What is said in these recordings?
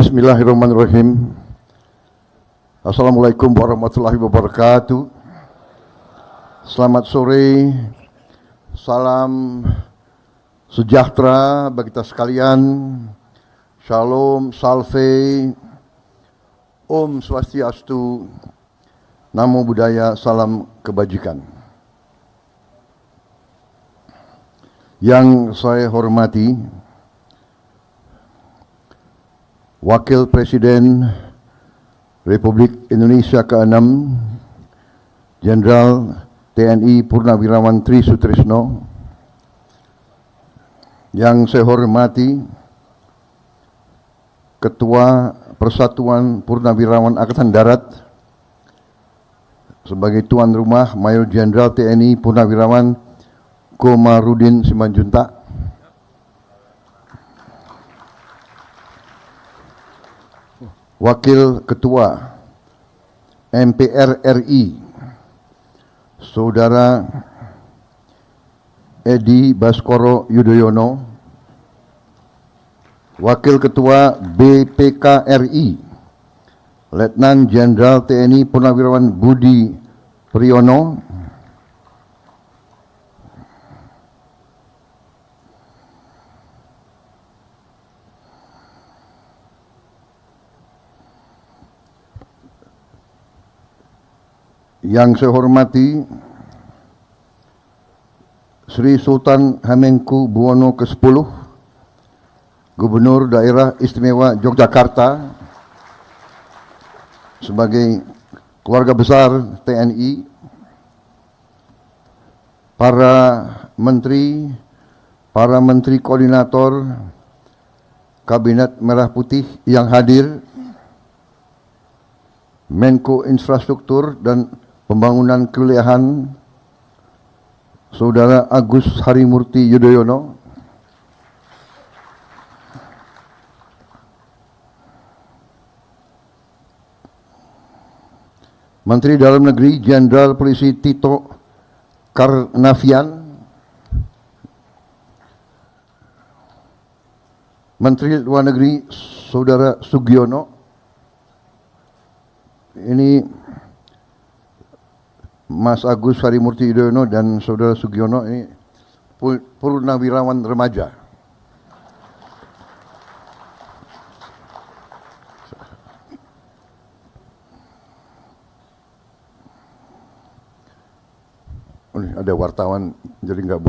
Bismillahirrahmanirrahim. Assalamualaikum warahmatullahi wabarakatuh. Selamat sore, salam sejahtera bagi kita sekalian. Shalom, salve, Om Swastiastu, Namo Buddhaya, salam kebajikan. Yang saya hormati Wakil Presiden Republik Indonesia ke-6 Jenderal TNI Purnawirawan Tri Sutrisno, yang saya hormati Ketua Persatuan Purnawirawan Angkatan Darat sebagai tuan rumah Mayor Jenderal TNI Purnawirawan Komarudin Simanjuntak, Wakil Ketua MPR RI Saudara Edi Baskoro Yudhoyono, Wakil Ketua BPK RI Letnan Jenderal TNI Purnawirawan Budi Priyono, yang saya hormati Sri Sultan Hamengkubuwono ke-10, Gubernur Daerah Istimewa Yogyakarta, sebagai keluarga besar TNI, para menteri koordinator Kabinet Merah Putih yang hadir, Menko Infrastruktur dan Pembangunan Kewilayahan Saudara Agus Harimurti Yudhoyono, Menteri Dalam Negeri Jenderal Polisi Tito Karnavian, Menteri Luar Negeri Saudara Sugiono. Ini Mas Agus Harimurti Yudhoyono dan Saudara Sugiono ini purnawirawan remaja. Oh, ini ada wartawan, jadi nggak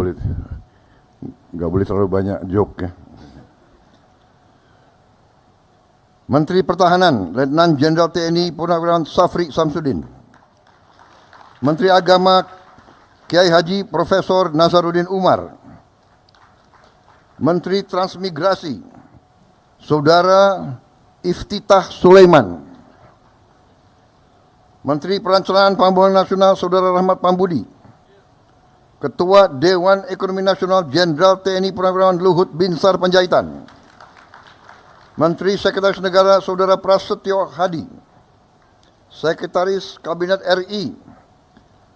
boleh terlalu banyak joke ya. Menteri Pertahanan Letnan Jenderal TNI Purnawirawan Safri Samsudin, Menteri Agama Kiai Haji Profesor Nazaruddin Umar, Menteri Transmigrasi Saudara Iftitah Sulaiman, Menteri Perencanaan Pembangunan Nasional Saudara Rahmat Pambudi, Ketua Dewan Ekonomi Nasional Jenderal TNI Purnawirawan Luhut Binsar Panjaitan, Menteri Sekretaris Negara Saudara Prasetyo Hadi, Sekretaris Kabinet RI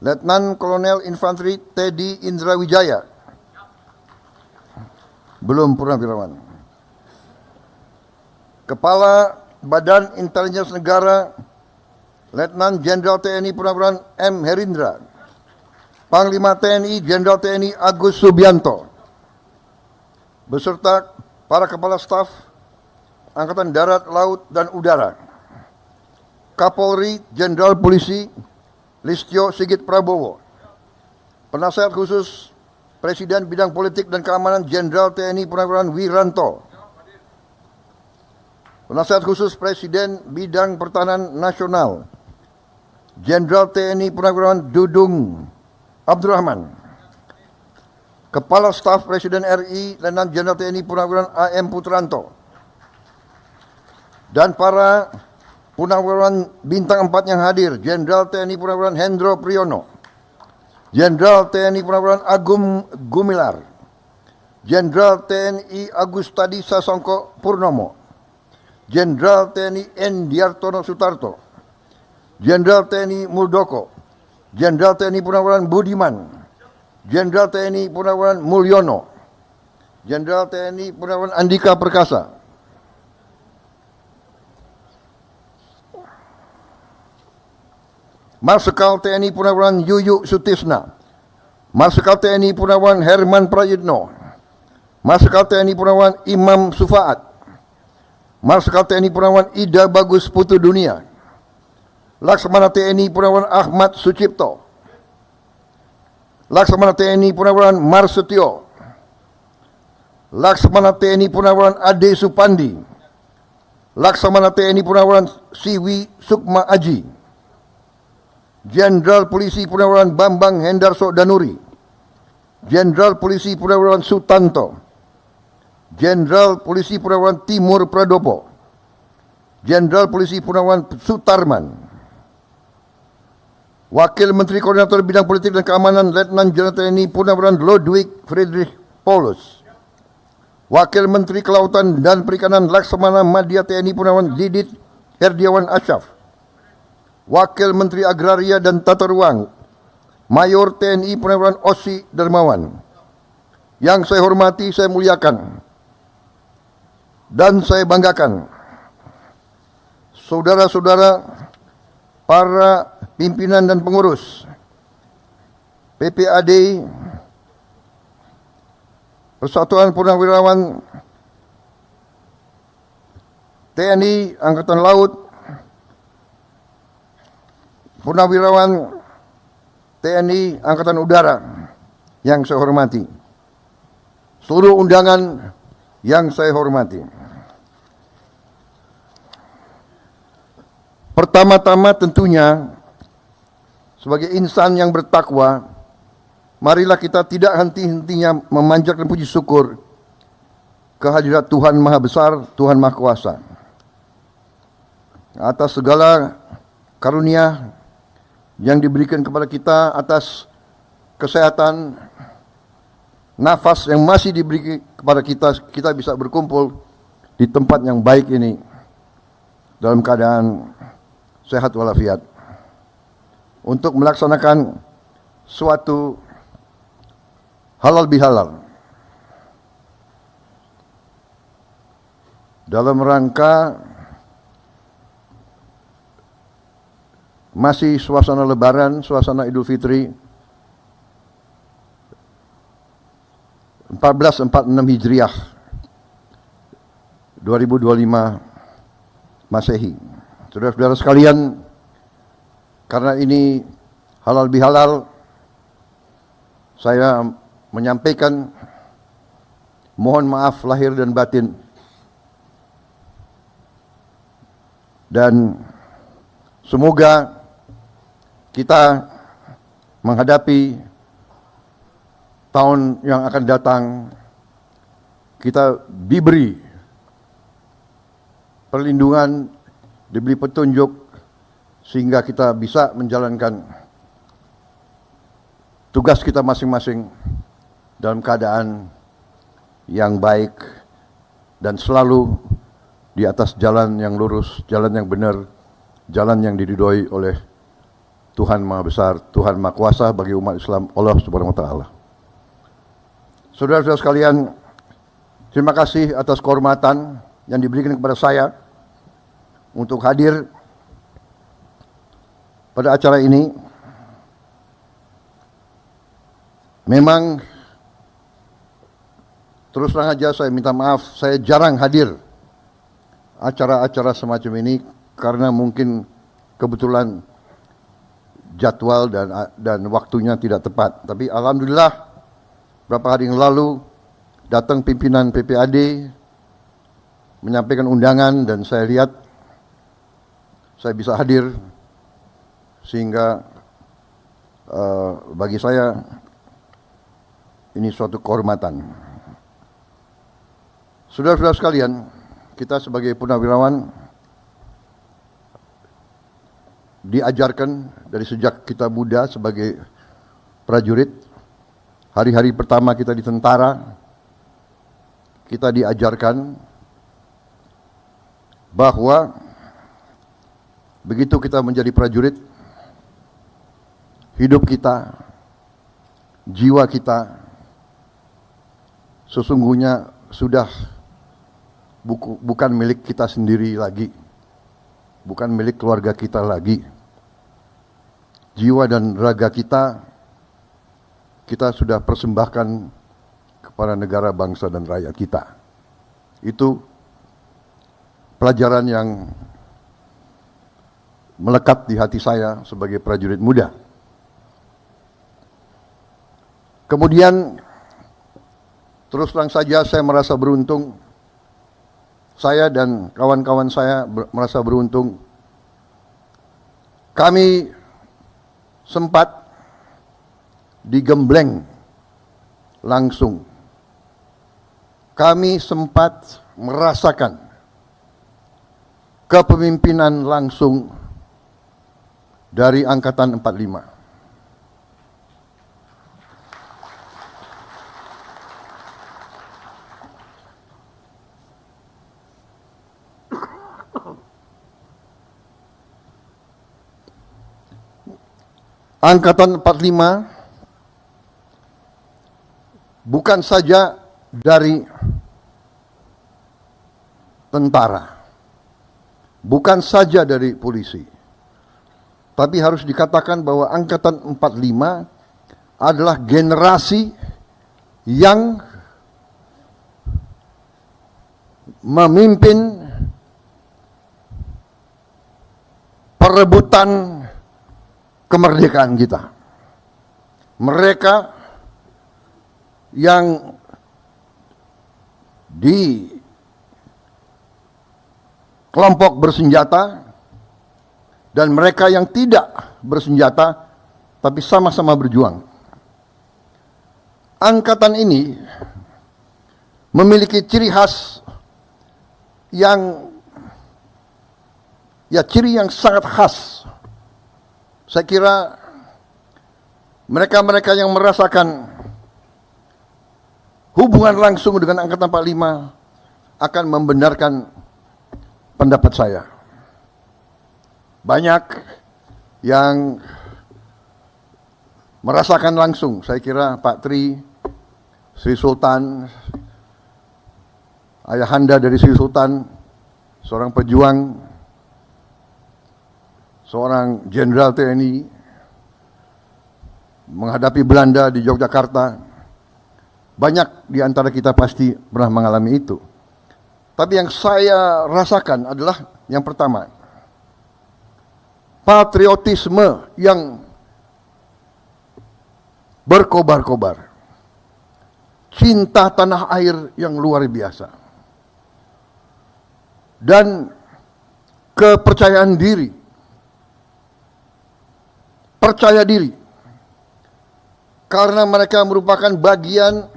Letnan Kolonel Infanteri Teddy Indra Wijaya, belum purnawirawan, Kepala Badan Intelijen Negara Letnan Jenderal TNI Purnawirawan M. Herindra, Panglima TNI Jenderal TNI Agus Subianto, beserta para Kepala Staf Angkatan Darat, Laut, dan Udara, Kapolri Jenderal Polisi Listio Sigit Prabowo, Penasehat Khusus Presiden Bidang Politik dan Keamanan Jenderal TNI Purnawirawan Wiranto, Penasehat Khusus Presiden Bidang Pertahanan Nasional Jenderal TNI Purnawirawan Dudung Abdurrahman, Kepala Staf Presiden RI Letnan Jenderal TNI Purnawirawan AM Putranto, dan para Purnawirawan bintang 4 yang hadir, Jenderal TNI Purnawirawan Hendro Priyono, Jenderal TNI Purnawirawan Agung Gumilar, Jenderal TNI Agustadi Sasongko Purnomo, Jenderal TNI Endiartono Sutarto, Jenderal TNI Muldoko, Jenderal TNI Purnawirawan Budiman, Jenderal TNI Purnawirawan Mulyono, Jenderal TNI Purnawirawan Andika Perkasa, Marsikal TNI Purnawirawan Yuyuk Sutisna, Marsikal TNI Purnawirawan Herman Prayitno, Marsikal TNI Purnawirawan Imam Sufaat, Marsikal TNI Purnawirawan Ida Bagus Putu Dunia, Laksamana TNI Purnawirawan Ahmad Sucipto, Laksamana TNI Purnawirawan Marsetio, Laksamana TNI Purnawirawan Ade Supandi, Laksamana TNI Purnawirawan Siwi Sukma Aji, Jenderal Polisi Purnawirawan Bambang Hendarso Danuri, Jenderal Polisi Purnawirawan Sutanto, Jenderal Polisi Purnawirawan Timur Pradopo, Jenderal Polisi Purnawirawan Sutarman, Wakil Menteri Koordinator Bidang Politik dan Keamanan Letnan Jenderal TNI Purnawirawan Ludwig Friedrich Paulus, Wakil Menteri Kelautan dan Perikanan Laksamana Madya TNI Purnawirawan Didit Herdiawan Asyaf, Wakil Menteri Agraria dan Tata Ruang Mayor TNI Purnawirawan Osi Dermawan. Yang saya hormati, saya muliakan, dan saya banggakan saudara-saudara para pimpinan dan pengurus PPAD Persatuan Purnawirawan TNI Angkatan Laut, Purnawirawan TNI Angkatan Udara yang saya hormati, seluruh undangan yang saya hormati. Pertama-tama tentunya sebagai insan yang bertakwa, marilah kita tidak henti-hentinya memanjatkan puji syukur kehadirat Tuhan Maha Besar, Tuhan Maha Kuasa, atas segala karunia yang diberikan kepada kita, atas kesehatan, nafas yang masih diberi kepada kita bisa berkumpul di tempat yang baik ini dalam keadaan sehat walafiat untuk melaksanakan suatu halal bihalal dalam rangka masih suasana Lebaran, suasana Idul Fitri 1446 Hijriah 2025 Masehi. Saudara-saudara sekalian, karena ini halal bihalal, saya menyampaikan mohon maaf lahir dan batin, dan semoga kita menghadapi tahun yang akan datang, kita diberi perlindungan, diberi petunjuk, sehingga kita bisa menjalankan tugas kita masing-masing dalam keadaan yang baik dan selalu di atas jalan yang lurus, jalan yang benar, jalan yang diridhoi oleh Tuhan Maha Besar, Tuhan Maha Kuasa bagi umat Islam, Allah Subhanahu wa Ta'ala. Saudara-saudara sekalian, terima kasih atas kehormatan yang diberikan kepada saya untuk hadir pada acara ini. Memang terus terang aja saya minta maaf, saya jarang hadir acara-acara semacam ini karena mungkin kebetulan jadwal dan waktunya tidak tepat. Tapi alhamdulillah beberapa hari yang lalu datang pimpinan PPAD menyampaikan undangan dan saya lihat saya bisa hadir, sehingga bagi saya ini suatu kehormatan. Saudara-saudara sekalian, kita sebagai purnawirawan diajarkan dari sejak kita muda sebagai prajurit. Hari-hari pertama kita di tentara, kita diajarkan bahwa begitu kita menjadi prajurit, hidup kita, jiwa kita sesungguhnya sudah bukan milik kita sendiri lagi, bukan milik keluarga kita lagi. jiwa dan raga kita sudah persembahkan kepada negara, bangsa, dan rakyat kita. Itu pelajaran yang melekat di hati saya sebagai prajurit muda. Kemudian, terus terang saja saya merasa beruntung, saya dan kawan-kawan saya merasa beruntung. Kami sempat digembleng langsung. Kami sempat merasakan kepemimpinan langsung dari Angkatan 45. Angkatan 45 bukan saja dari tentara, bukan saja dari polisi, tapi harus dikatakan bahwa Angkatan 45 adalah generasi yang memimpin perebutan kemerdekaan kita. Mereka yang di kelompok bersenjata dan mereka yang tidak bersenjata tapi sama-sama berjuang. Angkatan ini memiliki ciri khas yang ciri yang sangat khas. Saya kira mereka-mereka yang merasakan hubungan langsung dengan Angkatan 45 akan membenarkan pendapat saya. Banyak yang merasakan langsung, saya kira Pak Tri, Sri Sultan, ayahanda dari Sri Sultan, seorang pejuang, seorang jenderal TNI menghadapi Belanda di Yogyakarta. Banyak di antara kita pasti pernah mengalami itu. Tapi yang saya rasakan adalah yang pertama, patriotisme yang berkobar-kobar, cinta tanah air yang luar biasa, dan kepercayaan diri. Percaya diri karena mereka merupakan bagian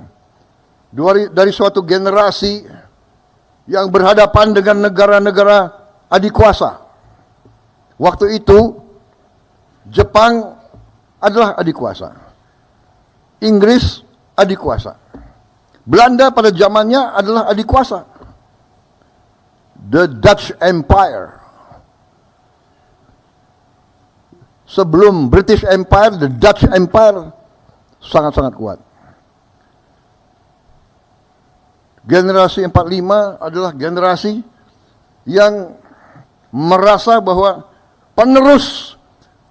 dari suatu generasi yang berhadapan dengan negara-negara adikuasa. Waktu itu Jepang adalah adikuasa, Inggris adikuasa, Belanda pada zamannya adalah adikuasa, the Dutch Empire. Sebelum British Empire, the Dutch Empire sangat-sangat kuat. Generasi 45 adalah generasi yang merasa bahwa penerus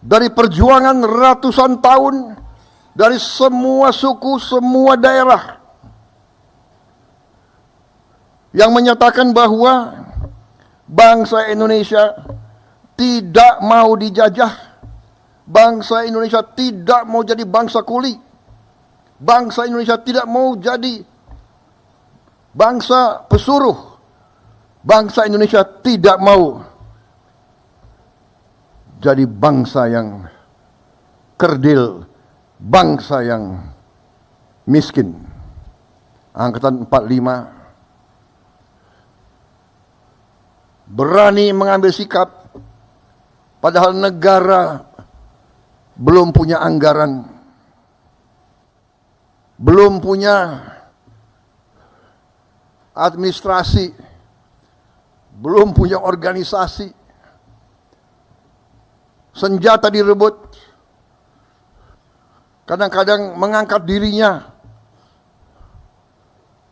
dari perjuangan ratusan tahun dari semua suku, semua daerah, yang menyatakan bahwa bangsa Indonesia tidak mau dijajah. Bangsa Indonesia tidak mau jadi bangsa kuli. Bangsa Indonesia tidak mau jadi bangsa pesuruh. Bangsa Indonesia tidak mau jadi bangsa yang kerdil, bangsa yang miskin. Angkatan 45 berani mengambil sikap padahal negara belum punya anggaran, belum punya administrasi, belum punya organisasi. Senjata direbut, kadang-kadang mengangkat dirinya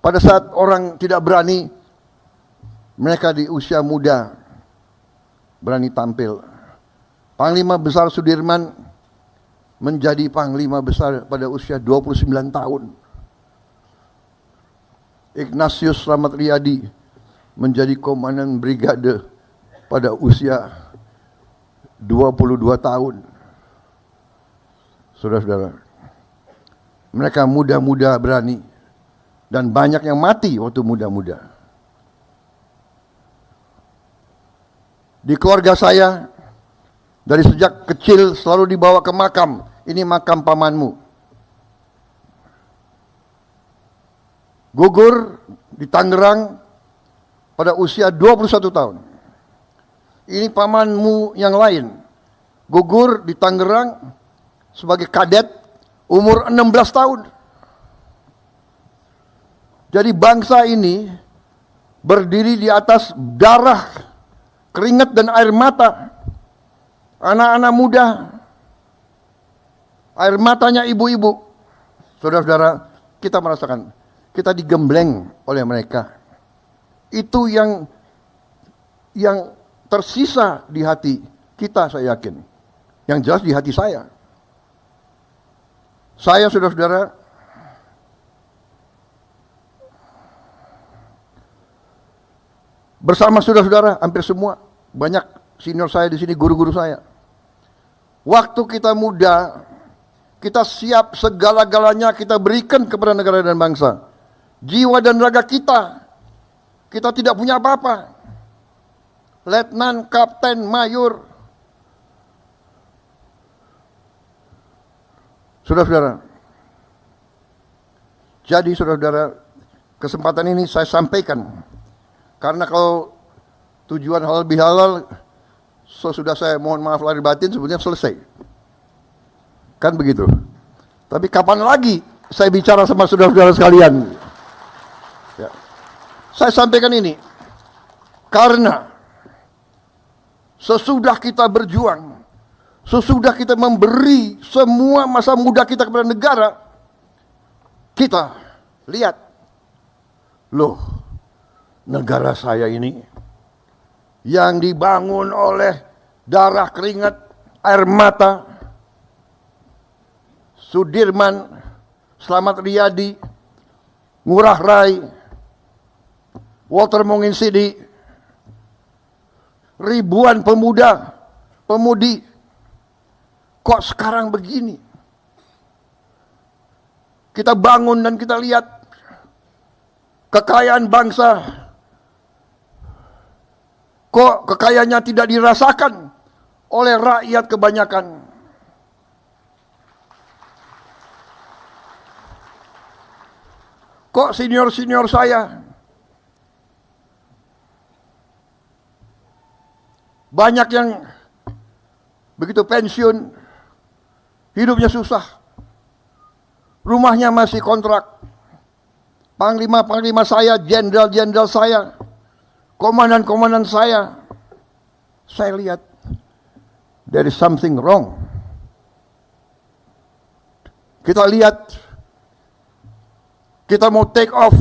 pada saat orang tidak berani. Mereka di usia muda berani tampil. Panglima Besar Sudirman menjadi panglima besar pada usia 29 tahun. Ignatius Slamet Riyadi menjadi komandan brigade pada usia 22 tahun. Saudara-saudara, mereka muda-muda berani dan banyak yang mati waktu muda-muda. Di keluarga saya, dari sejak kecil selalu dibawa ke makam. Ini makam pamanmu. Gugur di Tangerang pada usia 21 tahun. Ini pamanmu yang lain. Gugur di Tangerang sebagai kadet umur 16 tahun. Jadi bangsa ini berdiri di atas darah, keringat dan air mata anak-anak muda, air matanya ibu-ibu. Saudara-saudara, kita merasakan, kita digembleng oleh mereka. Itu yang tersisa di hati kita, saya yakin. Yang jelas di hati saya. Saya, saudara-saudara, bersama saudara-saudara hampir semua, banyak senior saya di sini, guru-guru saya. Waktu kita muda, kita siap segala-galanya kita berikan kepada negara dan bangsa. Jiwa dan raga kita tidak punya apa-apa. Letnan, kapten, mayor. Saudara-saudara, jadi saudara-saudara, kesempatan ini saya sampaikan. Karena kalau tujuan halal bihalal, sesudah saya mohon maaf lahir batin sebetulnya selesai. Kan begitu. Tapi kapan lagi saya bicara sama saudara-saudara sekalian? Ya. Saya sampaikan ini karena sesudah kita berjuang, sesudah kita memberi semua masa muda kita kepada negara, kita lihat, loh, negara saya ini yang dibangun oleh darah, keringat, air mata, Sudirman, Slamet Riyadi, Ngurah Rai, Walter Monginsidi, ribuan pemuda, pemudi, kok sekarang begini? Kita bangun dan kita lihat kekayaan bangsa, kok kekayaannya tidak dirasakan oleh rakyat kebanyakan. Kok senior-senior saya banyak yang begitu pensiun, hidupnya susah, rumahnya masih kontrak. Panglima-panglima saya, jenderal-jenderal saya, komandan-komandan saya lihat there is something wrong. Kita lihat, kita mau take off,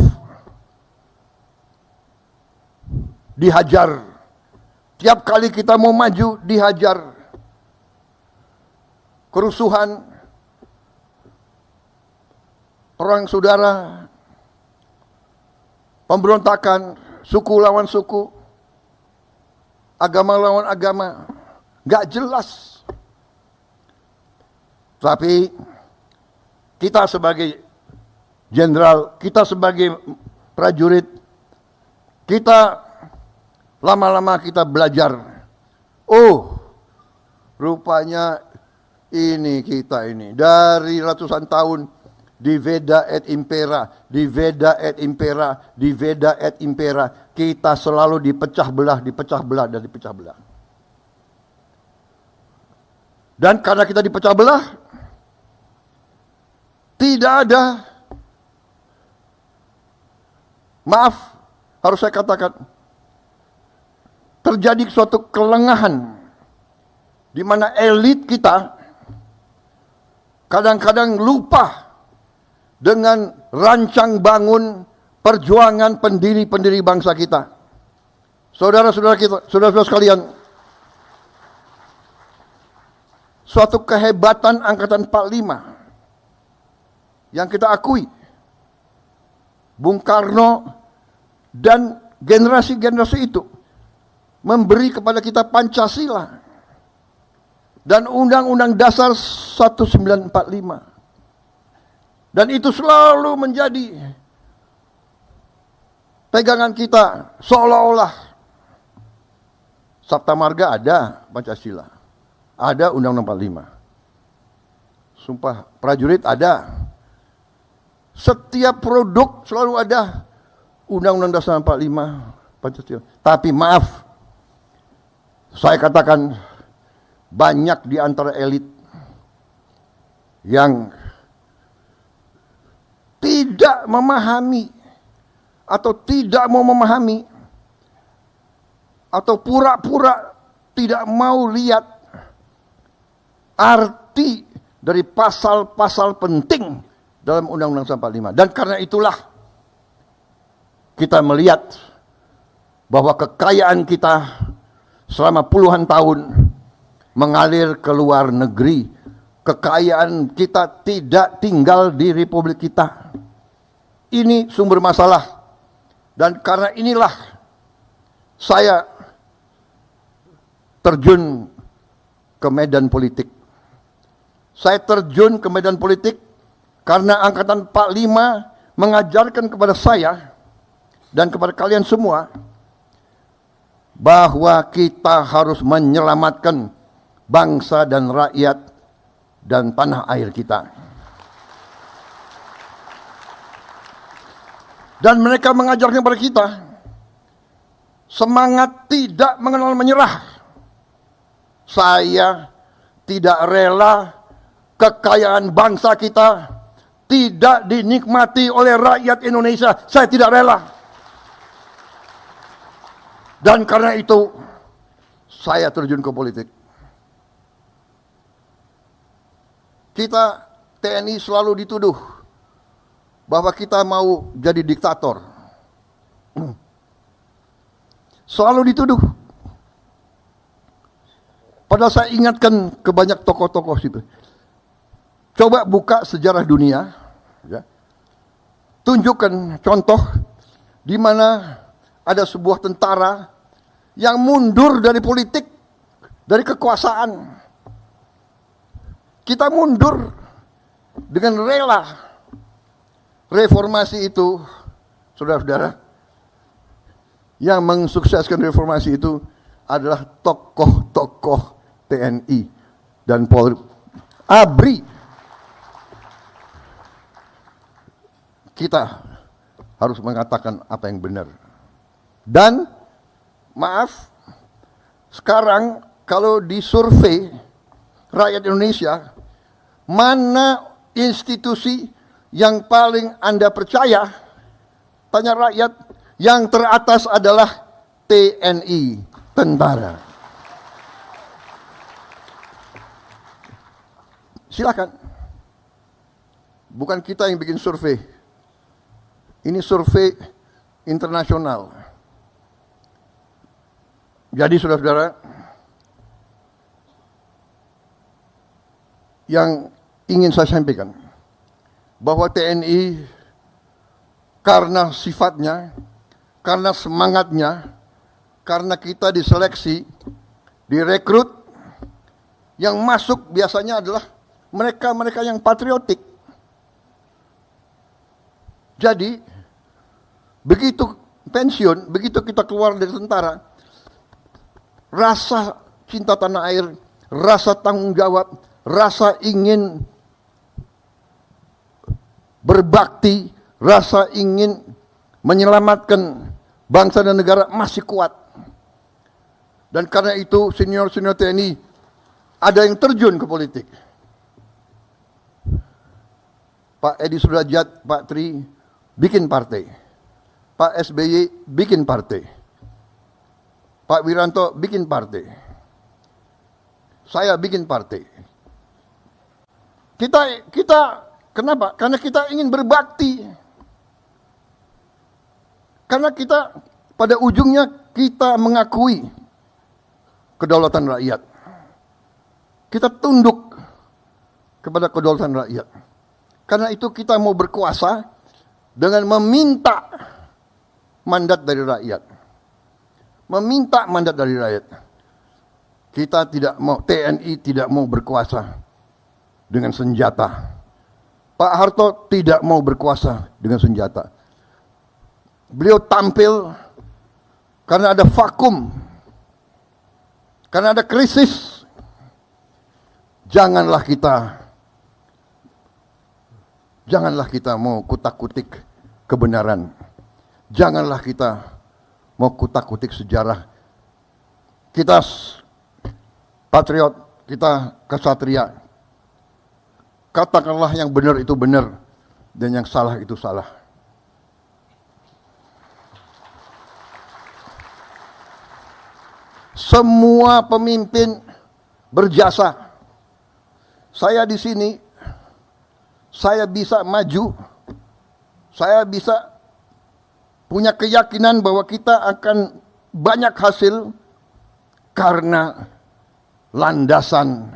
dihajar. Tiap kali kita mau maju, dihajar. Kerusuhan, perang saudara, pemberontakan, suku lawan suku, agama lawan agama, gak jelas. Tapi kita sebagai jenderal, kita sebagai prajurit, kita lama-lama kita belajar. Oh, rupanya ini kita ini dari ratusan tahun di Veda et Impera, di Veda et Impera, di Veda et Impera, kita selalu dipecah belah, dipecah belah, dan dipecah belah. Dan karena kita dipecah belah, tidak ada, maaf, harus saya katakan, terjadi suatu kelengahan di mana elit kita kadang-kadang lupa dengan rancang bangun perjuangan pendiri-pendiri bangsa kita. Saudara-saudara kita, saudara-saudara sekalian, suatu kehebatan Angkatan 45 yang kita akui. Bung Karno dan generasi-generasi itu memberi kepada kita Pancasila dan Undang-Undang Dasar 1945. Dan itu selalu menjadi pegangan kita, seolah-olah Sabta Marga ada Pancasila, ada Undang-Undang 45. Sumpah Prajurit ada. Setiap produk selalu ada Undang-Undang Dasar 45 Pancasila. Tapi maaf, saya katakan banyak di antara elit yang tidak memahami atau tidak mau memahami atau pura-pura tidak mau lihat arti dari pasal-pasal penting dalam Undang-Undang 45. Dan karena itulah kita melihat bahwa kekayaan kita selama puluhan tahun mengalir ke luar negeri. Kekayaan kita tidak tinggal di Republik kita. Ini sumber masalah. Dan karena inilah saya terjun ke medan politik. Saya terjun ke medan politik karena Angkatan 45 mengajarkan kepada saya dan kepada kalian semua bahwa kita harus menyelamatkan bangsa dan rakyat dan tanah air kita. Dan mereka mengajarkan kepada kita semangat tidak mengenal menyerah. Saya tidak rela kekayaan bangsa kita tidak dinikmati oleh rakyat Indonesia. Saya tidak rela. Dan karena itu saya terjun ke politik. Kita TNI selalu dituduh bahwa kita mau jadi diktator. Selalu dituduh. Padahal saya ingatkan ke banyak tokoh-tokoh situ. Coba buka sejarah dunia, ya. Tunjukkan contoh di mana ada sebuah tentara yang mundur dari politik, dari kekuasaan. Kita mundur dengan rela. Reformasi itu, saudara-saudara, yang mensukseskan reformasi itu adalah tokoh-tokoh TNI dan Polri. ABRI. Kita harus mengatakan apa yang benar. Dan maaf, sekarang kalau disurvei rakyat Indonesia, mana institusi yang paling Anda percaya? Tanya rakyat, yang teratas adalah TNI, tentara. Silakan. Bukan kita yang bikin survei. Ini survei internasional. Jadi saudara-saudara, yang ingin saya sampaikan, bahwa TNI karena sifatnya, karena semangatnya, karena kita diseleksi, direkrut, yang masuk biasanya adalah mereka-mereka yang patriotik. Jadi, begitu pensiun, begitu kita keluar dari tentara, rasa cinta tanah air, rasa tanggung jawab, rasa ingin berbakti, rasa ingin menyelamatkan bangsa dan negara masih kuat. Dan karena itu senior-senior TNI ada yang terjun ke politik. Pak Edi Sudrajat, Pak Tri bikin partai. Pak SBY bikin partai. Pak Wiranto bikin partai. Saya bikin partai. Kita kenapa? Karena kita ingin berbakti. Karena kita pada ujungnya kita mengakui kedaulatan rakyat. kita tunduk kepada kedaulatan rakyat. Karena itu kita mau berkuasa dengan meminta mandat dari rakyat. Meminta mandat dari rakyat. Kita tidak mau, TNI tidak mau berkuasa dengan senjata. Pak Harto tidak mau berkuasa dengan senjata. Beliau tampil karena ada vakum, karena ada krisis. Janganlah kita mau kutak-kutik kebenaran. Janganlah kita mau kutak-kutik sejarah. Kita patriot, kita kesatria. Katakanlah yang benar itu benar dan yang salah itu salah. Semua pemimpin berjasa. Saya di sini, saya bisa maju, saya bisa punya keyakinan bahwa kita akan banyak hasil karena landasan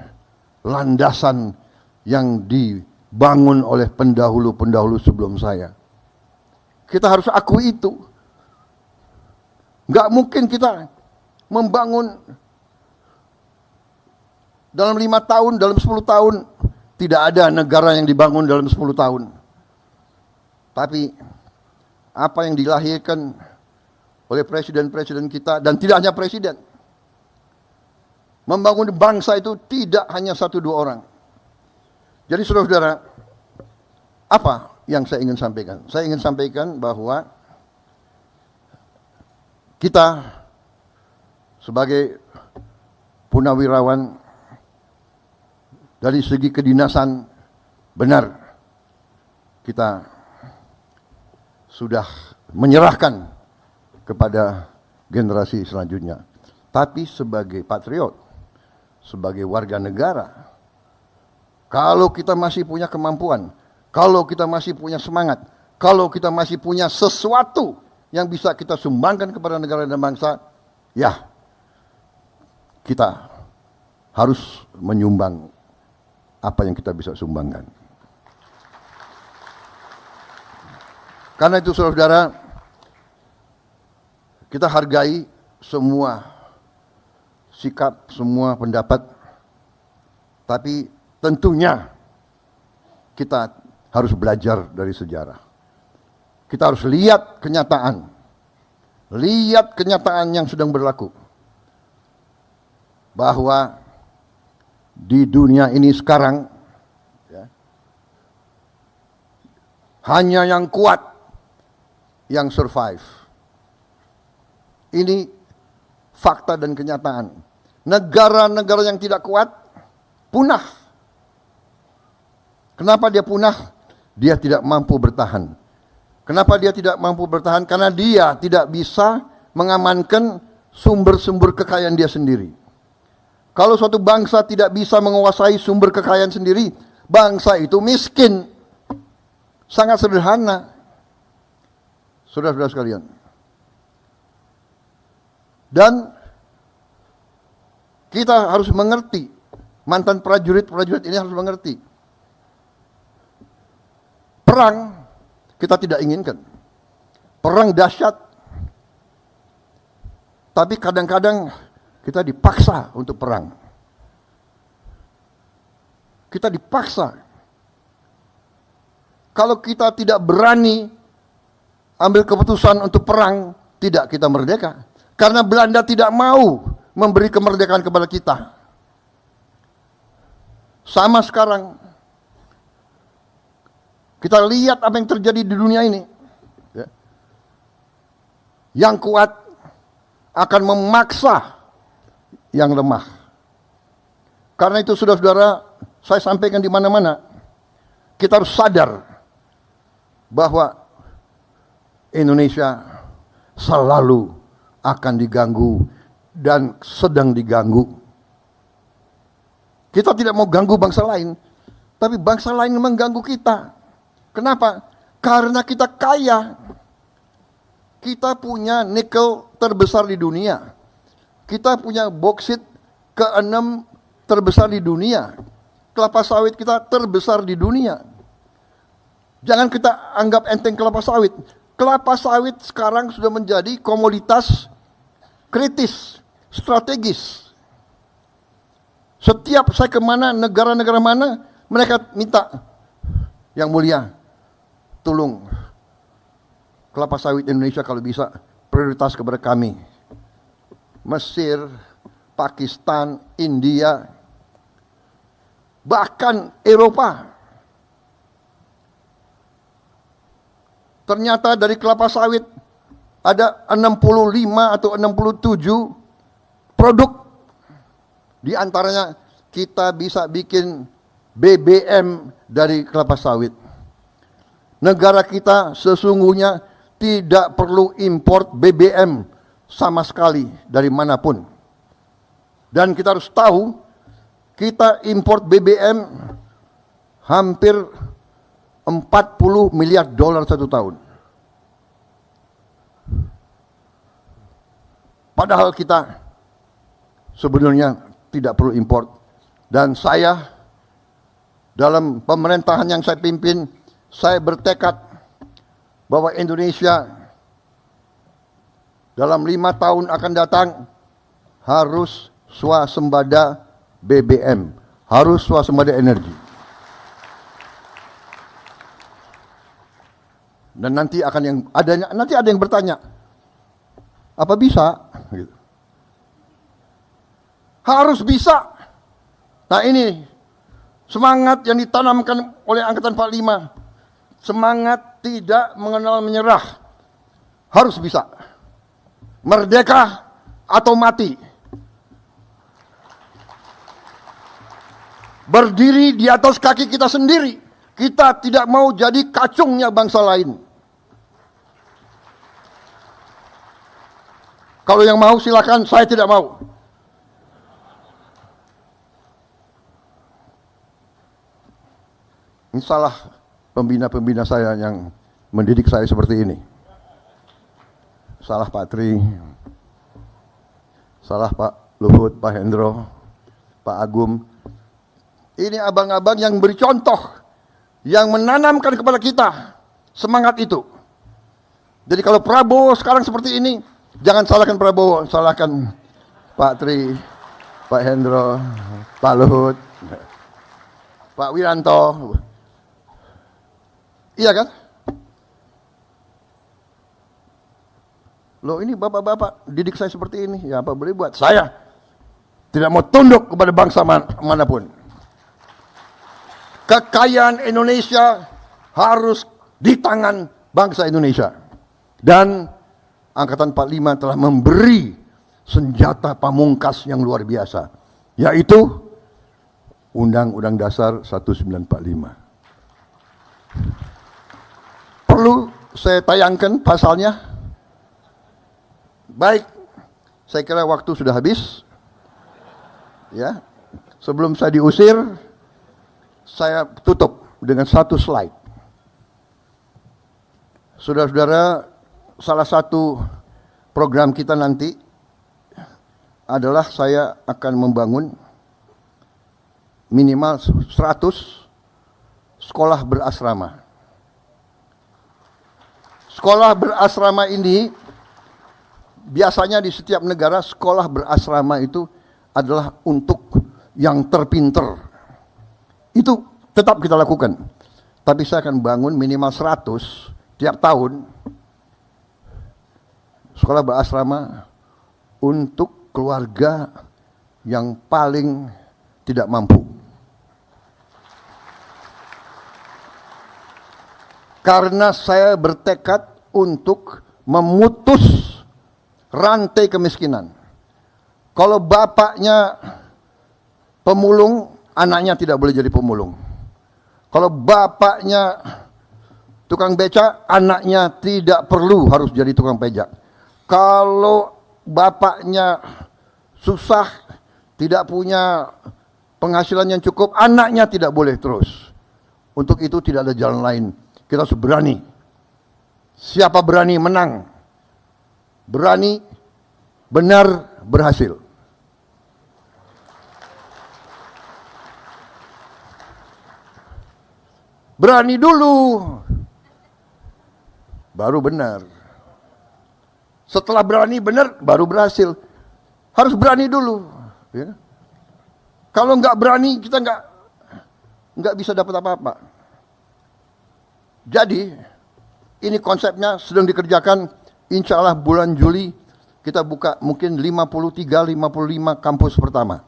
yang dibangun oleh pendahulu-pendahulu sebelum saya. Kita harus akui itu. Nggak mungkin kita membangun dalam 5 tahun, dalam 10 tahun. Tidak ada negara yang dibangun dalam 10 tahun. Tapi apa yang dilahirkan oleh presiden-presiden kita, dan tidak hanya presiden, membangun bangsa itu tidak hanya 1-2 orang. Jadi saudara-saudara, apa yang saya ingin sampaikan? Saya ingin sampaikan bahwa kita sebagai punawirawan dari segi kedinasan benar kita sudah menyerahkan kepada generasi selanjutnya. Tapi sebagai patriot, sebagai warga negara, kalau kita masih punya kemampuan, kalau kita masih punya semangat, kalau kita masih punya sesuatu yang bisa kita sumbangkan kepada negara dan bangsa, ya kita harus menyumbang apa yang kita bisa sumbangkan. Karena itu saudara-saudara, kita hargai semua sikap, semua pendapat, tapi tentunya kita harus belajar dari sejarah. Kita harus lihat kenyataan. Lihat kenyataan yang sedang berlaku. Bahwa di dunia ini sekarang ya, hanya yang kuat yang survive. Ini fakta dan kenyataan. Negara-negara yang tidak kuat punah. Kenapa dia punah? Dia tidak mampu bertahan. Kenapa dia tidak mampu bertahan? Karena dia tidak bisa mengamankan sumber-sumber kekayaan dia sendiri. Kalau suatu bangsa tidak bisa menguasai sumber kekayaan sendiri, bangsa itu miskin. Sangat sederhana. Saudara-saudara sekalian. Dan kita harus mengerti, mantan prajurit-prajurit ini harus mengerti. Perang kita tidak inginkan. Perang dahsyat. Tapi kadang-kadang kita dipaksa untuk perang. Kita dipaksa. Kalau kita tidak berani ambil keputusan untuk perang, tidak kita merdeka. Karena Belanda tidak mau memberi kemerdekaan kepada kita. Sama sekarang. Kita lihat apa yang terjadi di dunia ini. Ya. Yang kuat akan memaksa yang lemah. Karena itu saudara-saudara, saya sampaikan di mana-mana, kita harus sadar bahwa Indonesia selalu akan diganggu dan sedang diganggu. Kita tidak mau ganggu bangsa lain, tapi bangsa lain mengganggu kita. Kenapa? Karena kita kaya. Kita punya nikel terbesar di dunia. Kita punya boksit ke-6 terbesar di dunia. Kelapa sawit kita terbesar di dunia. Jangan kita anggap enteng kelapa sawit. Kelapa sawit sekarang sudah menjadi komoditas kritis, strategis. Setiap saya kemana, negara-negara mana, mereka minta, yang mulia, tolong kelapa sawit Indonesia kalau bisa prioritas kepada kami. Mesir, Pakistan, India, bahkan Eropa. Ternyata dari kelapa sawit ada 65 atau 67 produk. Di antaranya kita bisa bikin BBM dari kelapa sawit. Negara kita sesungguhnya tidak perlu import BBM sama sekali dari manapun. Dan kita harus tahu, kita import BBM hampir 40 miliar dolar satu tahun. Padahal kita sebenarnya tidak perlu import. Dan saya dalam pemerintahan yang saya pimpin, saya bertekad bahwa Indonesia dalam 5 tahun akan datang harus swasembada BBM, harus swasembada energi. Dan nanti ada yang bertanya, apa bisa? Gitu. Harus bisa. Nah ini semangat yang ditanamkan oleh Angkatan 45, semangat tidak mengenal menyerah, harus bisa. Merdeka atau mati. Berdiri di atas kaki kita sendiri. Kita tidak mau jadi kacungnya bangsa lain. Kalau yang mau silakan, saya tidak mau. Ini salah pembina-pembina saya yang mendidik saya seperti ini. Salah Pak Tri, salah Pak Luhut, Pak Hendro, Pak Agum. Ini abang-abang yang beri contoh, yang menanamkan kepada kita semangat itu. Jadi kalau Prabowo sekarang seperti ini, jangan salahkan Prabowo, salahkan Pak Tri, Pak Hendro, Pak Luhut, Pak Wiranto. Iya kan? Loh ini bapak-bapak didik saya seperti ini, ya apa boleh buat. Saya tidak mau tunduk kepada bangsa manapun. Kekayaan Indonesia harus di tangan bangsa Indonesia. Dan Angkatan 45 telah memberi senjata pamungkas yang luar biasa, yaitu Undang-Undang Dasar 1945. Perlu saya tayangkan pasalnya? Baik, saya kira waktu sudah habis. Ya, sebelum saya diusir, saya tutup dengan satu slide. Saudara-saudara, salah satu program kita nanti adalah saya akan membangun minimal 100 sekolah berasrama. Sekolah berasrama ini biasanya di setiap negara sekolah berasrama itu adalah untuk yang terpinter. Itu tetap kita lakukan. Tapi saya akan bangun minimal 100 tiap tahun sekolah berasrama untuk keluarga yang paling tidak mampu. Karena saya bertekad untuk memutus rantai kemiskinan. Kalau bapaknya pemulung, anaknya tidak boleh jadi pemulung. Kalau bapaknya tukang becak, anaknya tidak perlu harus jadi tukang becak. Kalau bapaknya susah, tidak punya penghasilan yang cukup, anaknya tidak boleh terus. Untuk itu tidak ada jalan lain. Kita harus berani. Siapa berani menang. Berani benar berhasil. Berani dulu, baru benar. Setelah berani benar, baru berhasil. Harus berani dulu. Ya. Kalau nggak berani, kita nggak bisa dapat apa-apa. Jadi, ini konsepnya sedang dikerjakan. Insya Allah bulan Juli kita buka mungkin 53-55 kampus pertama.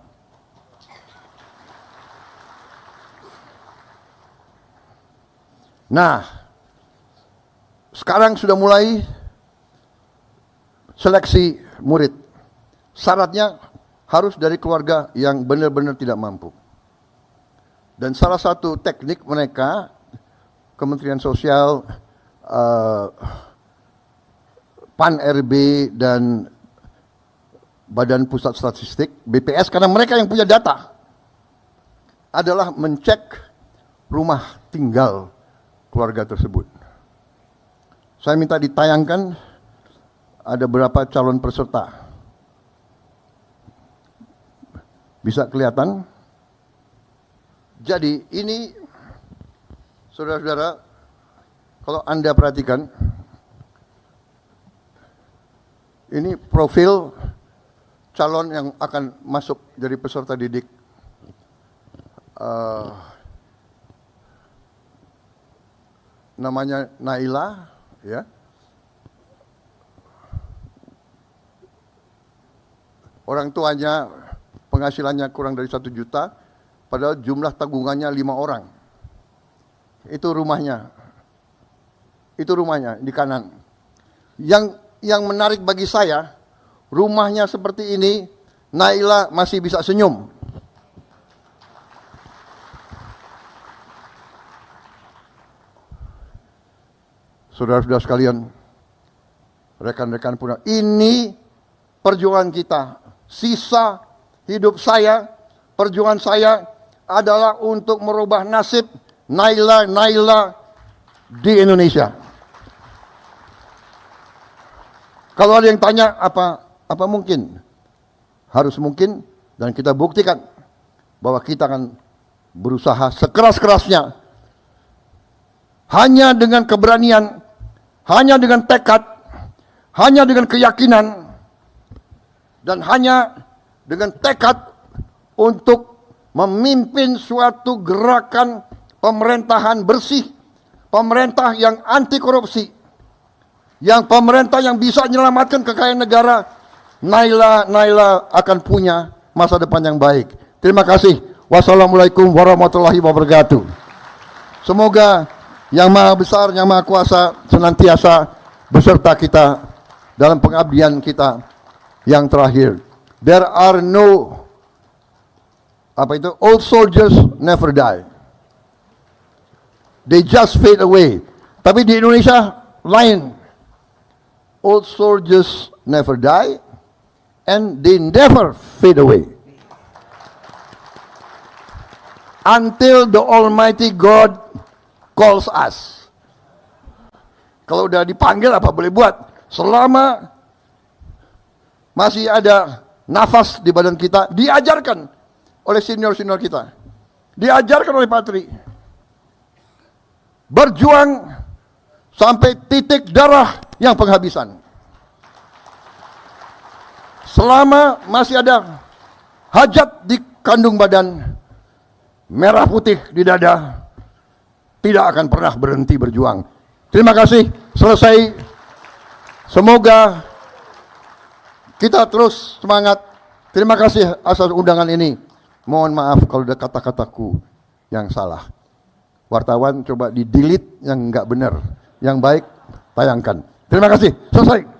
Nah, sekarang sudah mulai seleksi murid. Syaratnya harus dari keluarga yang benar-benar tidak mampu. Dan salah satu teknik mereka, Kementerian Sosial, PAN-RB dan Badan Pusat Statistik, BPS, karena mereka yang punya data, adalah mencek rumah tinggal keluarga tersebut. Saya minta ditayangkan ada berapa calon peserta. Bisa kelihatan? Jadi ini, saudara-saudara, kalau Anda perhatikan, ini profil calon yang akan masuk jadi peserta didik. Namanya Naila, ya. Orang tuanya penghasilannya kurang dari 1 juta, padahal jumlah tabungannya 5 orang. Itu rumahnya. Itu rumahnya di kanan. Yang menarik bagi saya, rumahnya seperti ini, Naila masih bisa senyum. Saudara-saudara sekalian, rekan-rekan pun, ini perjuangan kita. Sisa hidup saya, perjuangan saya adalah untuk merubah nasib Naila di Indonesia. Kalau ada yang tanya apa mungkin? Harus mungkin, dan kita buktikan bahwa kita akan berusaha sekeras-kerasnya. Hanya dengan keberanian, hanya dengan tekad, hanya dengan keyakinan, dan hanya dengan tekad untuk memimpin suatu gerakan pemerintahan bersih, pemerintah yang anti korupsi, yang pemerintah yang bisa menyelamatkan kekayaan negara. Naila akan punya masa depan yang baik. Terima kasih. Wassalamualaikum warahmatullahi wabarakatuh. Semoga Yang Maha Besar, Yang Maha Kuasa senantiasa beserta kita dalam pengabdian kita yang terakhir. There are no, old soldiers never die. They just fade away. Tapi di Indonesia lain. Old soldiers never die and they never fade away. Until the Almighty God calls us. Kalau udah dipanggil apa boleh buat. Selama masih ada nafas di badan kita, diajarkan oleh senior-senior kita. Diajarkan oleh Patri. Berjuang sampai titik darah yang penghabisan. Selama masih ada hajat di kandung badan, merah putih di dada, tidak akan pernah berhenti berjuang. Terima kasih. Selesai. Semoga kita terus semangat. Terima kasih atas undangan ini. Mohon maaf kalau ada kata-kataku yang salah. Wartawan coba di delete yang enggak benar. Yang baik tayangkan. Terima kasih. Selesai.